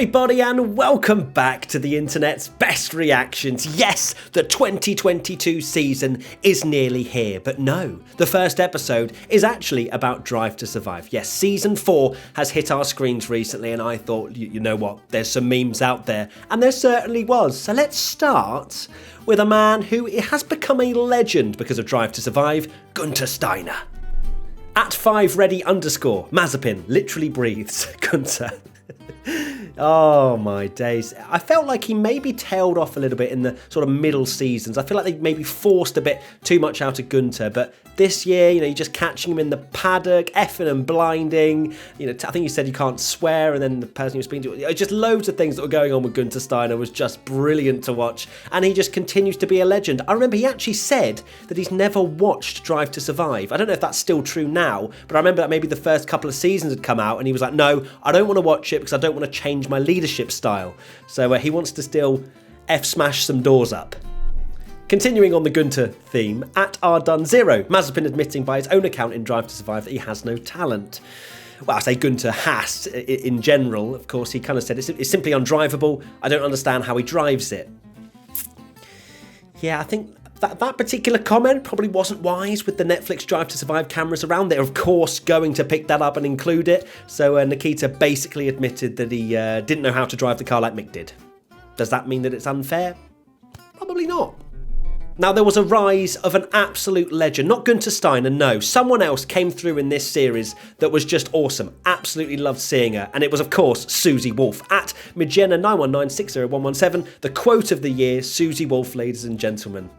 everybody, and welcome back to the internet's best reactions. Yes, the 2022 season is nearly here, but no, the first episode is actually about Drive to Survive. Yes, season 4 has hit our screens recently, and I thought, you know what, there's some memes out there, and there certainly was. So let's start with a man who has become a legend because of Drive to Survive, Gunther Steiner. At 5ready_, Mazepin literally breathes, Gunther. Oh my days. I felt like he maybe tailed off a little bit in the sort of middle seasons. I feel like they maybe forced a bit too much out of Gunther, but this year, you're just catching him in the paddock, effing and blinding. I think you said you can't swear, and then the person you were speaking to, just loads of things that were going on with Gunther Steiner was just brilliant to watch, and he just continues to be a legend. I remember he actually said that he's never watched Drive to Survive. I don't know if that's still true now, but I remember that maybe the first couple of seasons had come out, and he was like, no, I don't want to watch it because I don't want to change my leadership style. So he wants to still F-smash some doors up. Continuing on the Gunther theme, at rdone0, Mazepin admitting by his own account in Drive to Survive that he has no talent. Well, I say Gunther has in general. Of course, he kind of said it's simply undrivable. I don't understand how he drives it. Yeah, I think that particular comment probably wasn't wise with the Netflix Drive to Survive cameras around. They're, of course, going to pick that up and include it. So Nikita basically admitted that he didn't know how to drive the car like Mick did. Does that mean that it's unfair? Probably not. Now, there was a rise of an absolute legend. Not Gunther Steiner, no. Someone else came through in this series that was just awesome. Absolutely loved seeing her. And it was, of course, Susie Wolff. At Mijena91960117, the quote of the year, Susie Wolff, ladies and gentlemen.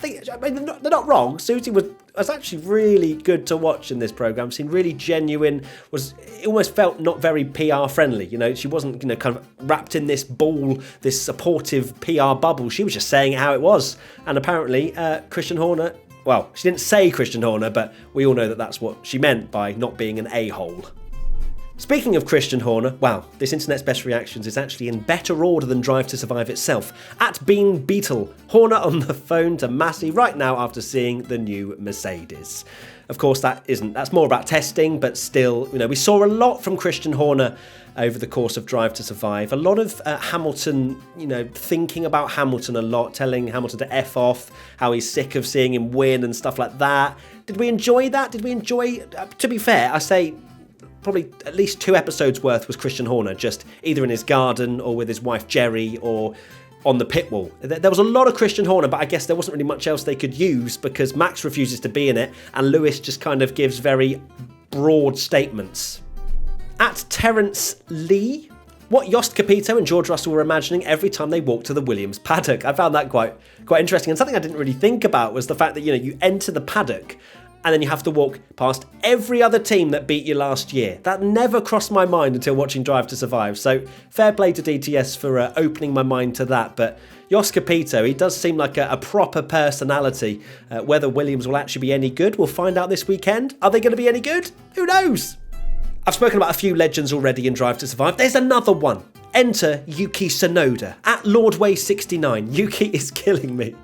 I mean, they're not wrong. Susie was actually really good to watch in this programme. Seemed really genuine. It almost felt not very PR friendly. She wasn't kind of wrapped in this ball, this supportive PR bubble. She was just saying it how it was. And apparently, Christian Horner. Well, she didn't say Christian Horner, but we all know that that's what she meant by not being an a-hole. Speaking of Christian Horner, wow, this internet's best reactions is actually in better order than Drive to Survive itself. At Bean Beetle, Horner on the phone to Massey right now after seeing the new Mercedes. Of course, that's more about testing, but still, we saw a lot from Christian Horner over the course of Drive to Survive. A lot of Hamilton, thinking about Hamilton a lot, telling Hamilton to F off, how he's sick of seeing him win and stuff like that. Did we enjoy that? Did we enjoy, to be fair, I say, probably at least 2 episodes worth was Christian Horner, just either in his garden or with his wife Jerry or on the pit wall. There was a lot of Christian Horner, but I guess there wasn't really much else they could use because Max refuses to be in it and Lewis just kind of gives very broad statements. At Terence Lee, what Jost Capito and George Russell were imagining every time they walked to the Williams paddock. I found that quite interesting, and something I didn't really think about was the fact that you enter the paddock and then you have to walk past every other team that beat you last year. That never crossed my mind until watching Drive to Survive. So fair play to DTS for opening my mind to that. But Jost Capito, he does seem like a proper personality. Whether Williams will actually be any good, we'll find out this weekend. Are they going to be any good? Who knows? I've spoken about a few legends already in Drive to Survive. There's another one. Enter Yuki Tsunoda. At Lordway69, Yuki is killing me.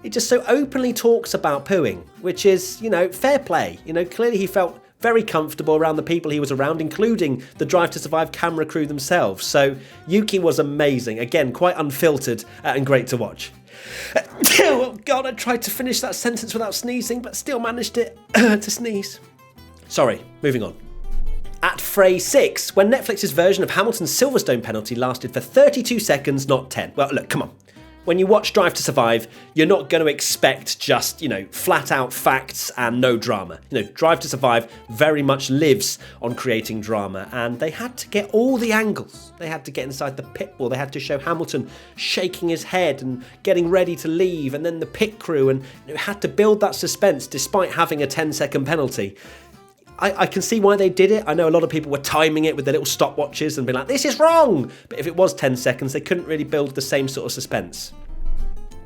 He just so openly talks about pooing, which is, fair play. Clearly he felt very comfortable around the people he was around, including the Drive to Survive camera crew themselves. So Yuki was amazing. Again, quite unfiltered and great to watch. Oh God, I tried to finish that sentence without sneezing, but still managed it to sneeze. Sorry, moving on. At Frey6, when Netflix's version of Hamilton's Silverstone penalty lasted for 32 seconds, not 10. Well, look, come on. When you watch Drive to Survive, you're not going to expect just, flat out facts and no drama. Drive to Survive very much lives on creating drama, and they had to get all the angles. They had to get inside the pit wall. They had to show Hamilton shaking his head and getting ready to leave, and then the pit crew, and had to build that suspense despite having a 10-second penalty. I can see why they did it. I know a lot of people were timing it with their little stopwatches and being like, this is wrong. But if it was 10 seconds, they couldn't really build the same sort of suspense.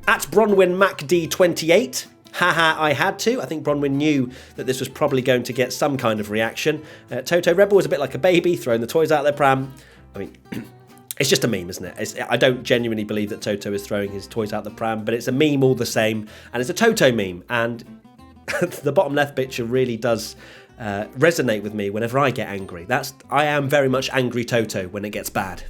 At Bronwyn MacD28, haha, I had to. I think Bronwyn knew that this was probably going to get some kind of reaction. Toto Rebel was a bit like a baby, throwing the toys out their pram. I mean, it's just a meme, isn't it? I don't genuinely believe that Toto is throwing his toys out the pram, but it's a meme all the same. And it's a Toto meme. And the bottom left picture really does resonate with me whenever I get angry. I am very much Angry Toto when it gets bad.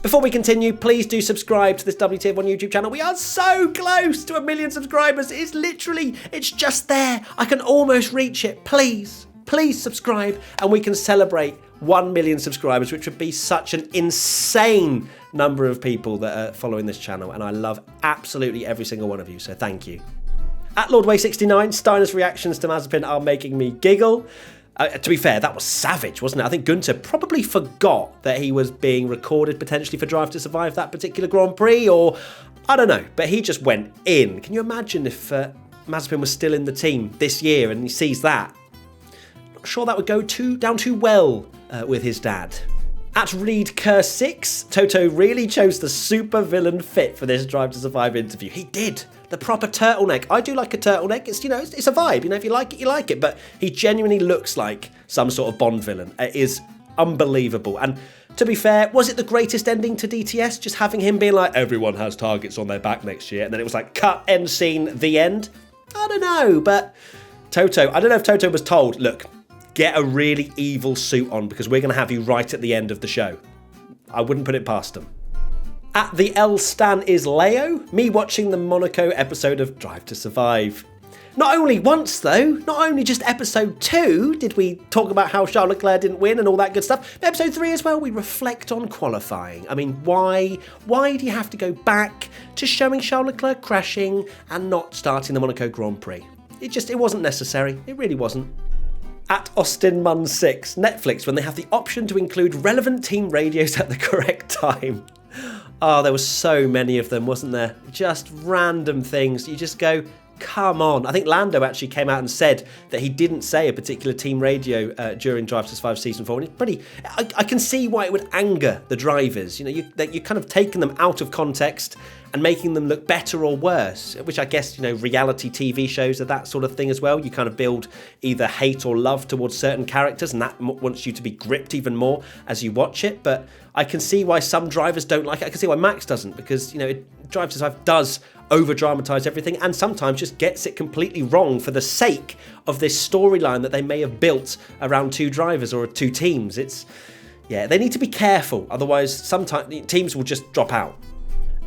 Before we continue, please do subscribe to this WTF1 YouTube channel. We are so close to 1 million subscribers. It's just there. I can almost reach it. Please subscribe and we can celebrate 1 million subscribers, which would be such an insane number of people that are following this channel. And I love absolutely every single one of you, so thank you. At LordWay69, Steiner's reactions to Mazepin are making me giggle. To be fair, that was savage, wasn't it? I think Gunter probably forgot that he was being recorded potentially for Drive to Survive that particular Grand Prix, or I don't know, but he just went in. Can you imagine if Mazepin was still in the team this year and he sees that? Not sure that would go down too well with his dad. At ReedCur6, Toto really chose the super villain fit for this Drive to Survive interview. He did. The proper turtleneck. I do like a turtleneck. It's, it's a vibe. If you like it, you like it. But he genuinely looks like some sort of Bond villain. It is unbelievable. And to be fair, was it the greatest ending to DTS? Just having him being like, everyone has targets on their back next year. And then it was like, cut, end scene, the end. I don't know. But Toto, I don't know if Toto was told, look, get a really evil suit on because we're going to have you right at the end of the show. I wouldn't put it past him. At the L Stan is Leo, me watching the Monaco episode of Drive to Survive. Not only once though, not only just episode 2 did we talk about how Charles Leclerc didn't win and all that good stuff, but episode 3 as well, we reflect on qualifying. I mean, why do you have to go back to showing Charles Leclerc crashing and not starting the Monaco Grand Prix? It wasn't necessary, it really wasn't. At Austin Munn 6, Netflix, when they have the option to include relevant team radios at the correct time. Oh, there were so many of them, wasn't there? Just random things. You just go, come on. I think Lando actually came out and said that he didn't say a particular team radio during Drive to Survive Season 4. And it's pretty... I can see why it would anger the drivers. You're kind of taking them out of context and making them look better or worse, which I guess, reality TV shows are that sort of thing as well. You kind of build either hate or love towards certain characters, and that wants you to be gripped even more as you watch it. But I can see why some drivers don't like it. I can see why Max doesn't, because, Drive to Survive does over-dramatise everything and sometimes just gets it completely wrong for the sake of this storyline that they may have built around two drivers or two teams. They need to be careful, otherwise sometimes teams will just drop out.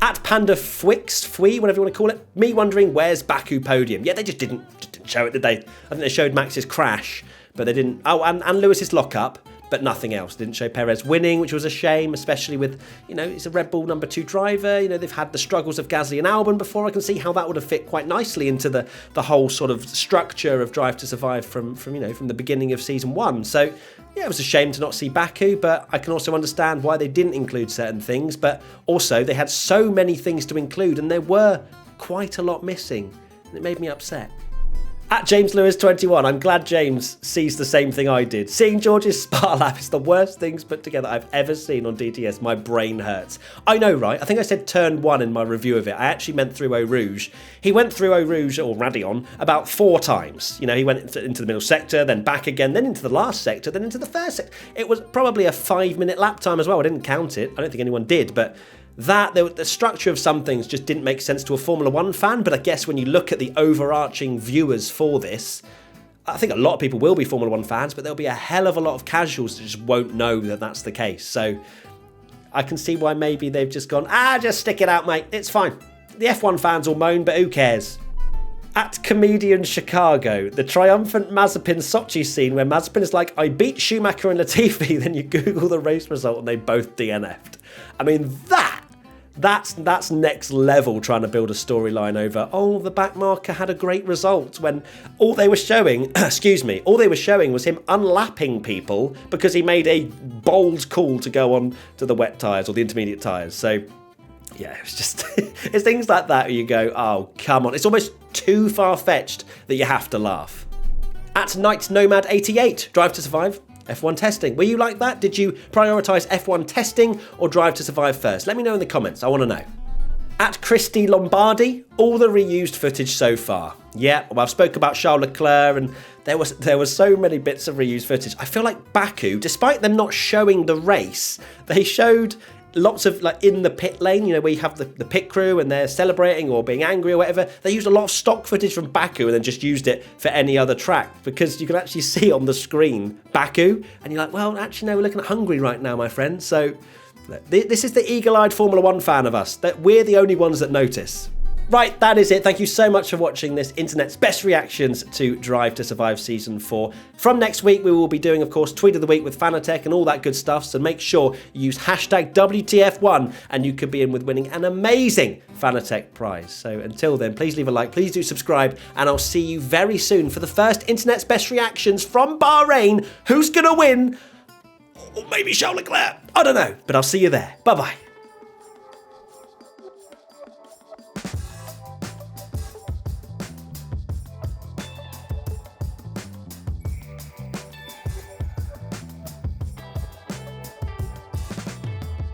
At Panda Fui, whatever you want to call it, me wondering where's Baku podium. Yeah, they just didn't show it, did they? I think they showed Max's crash, but they didn't. Oh, and Lewis's lockup, but nothing else. Didn't show Perez winning, which was a shame, especially with, it's a Red Bull number 2 driver. They've had the struggles of Gasly and Albon before. I can see how that would have fit quite nicely into the whole sort of structure of Drive to Survive from the beginning of season 1. So, yeah, it was a shame to not see Baku, but I can also understand why they didn't include certain things. But also, they had so many things to include, and there were quite a lot missing, and it made me upset. At James Lewis 21, I'm glad James sees the same thing I did. Seeing George's Spa lap is the worst things put together I've ever seen on DTS. My brain hurts. I know, right? I think I said turn 1 in my review of it. I actually meant through Eau Rouge. He went through Eau Rouge, or Raidillon, about 4 times. He went into the middle sector, then back again, then into the last sector, then into the first sector. It was probably a 5-minute lap time as well. I didn't count it. I don't think anyone did, but the structure of some things just didn't make sense to a Formula 1 fan, but I guess when you look at the overarching viewers for this, I think a lot of people will be Formula 1 fans, but there'll be a hell of a lot of casuals that just won't know that that's the case. So I can see why maybe they've just gone, just stick it out, mate. It's fine. The F1 fans will moan, but who cares? At Comedian Chicago, the triumphant Mazepin Sochi scene where Mazepin is like, I beat Schumacher and Latifi, then you Google the race result and they both DNF'd. I mean, that's next level trying to build a storyline over, the backmarker had a great result, when all they were showing, all they were showing was him unlapping people because he made a bold call to go on to the wet tyres or the intermediate tyres. So, yeah, it's just, it's things like that where you go, oh, come on. It's almost too far-fetched that you have to laugh. At Night Nomad 88, Drive to Survive, F1 testing. Were you like that? Did you prioritise F1 testing or Drive to Survive first? Let me know in the comments. I want to know. At Christy Lombardi, all the reused footage so far. Yeah, well, I've spoke about Charles Leclerc, and there was so many bits of reused footage. I feel like Baku, despite them not showing the race, they showed lots of, like, in the pit lane, you know, where you have the pit crew and they're celebrating or being angry or whatever, they used a lot of stock footage from Baku and then just used it for any other track, because you can actually see on the screen Baku, and you're like, well, actually, no, we're looking at Hungary right now, my friend. So this is the eagle-eyed Formula One fan of us, that we're the only ones that notice. Right, that is it. Thank you so much for watching this internet's best reactions to Drive to Survive Season 4. From next week, we will be doing, of course, Tweet of the Week with Fanatec and all that good stuff, so make sure you use hashtag WTF1 and you could be in with winning an amazing Fanatec prize. So until then, please leave a like, please do subscribe, and I'll see you very soon for the first internet's best reactions from Bahrain. Who's going to win? Or maybe Charles Leclerc. I don't know, but I'll see you there. Bye-bye.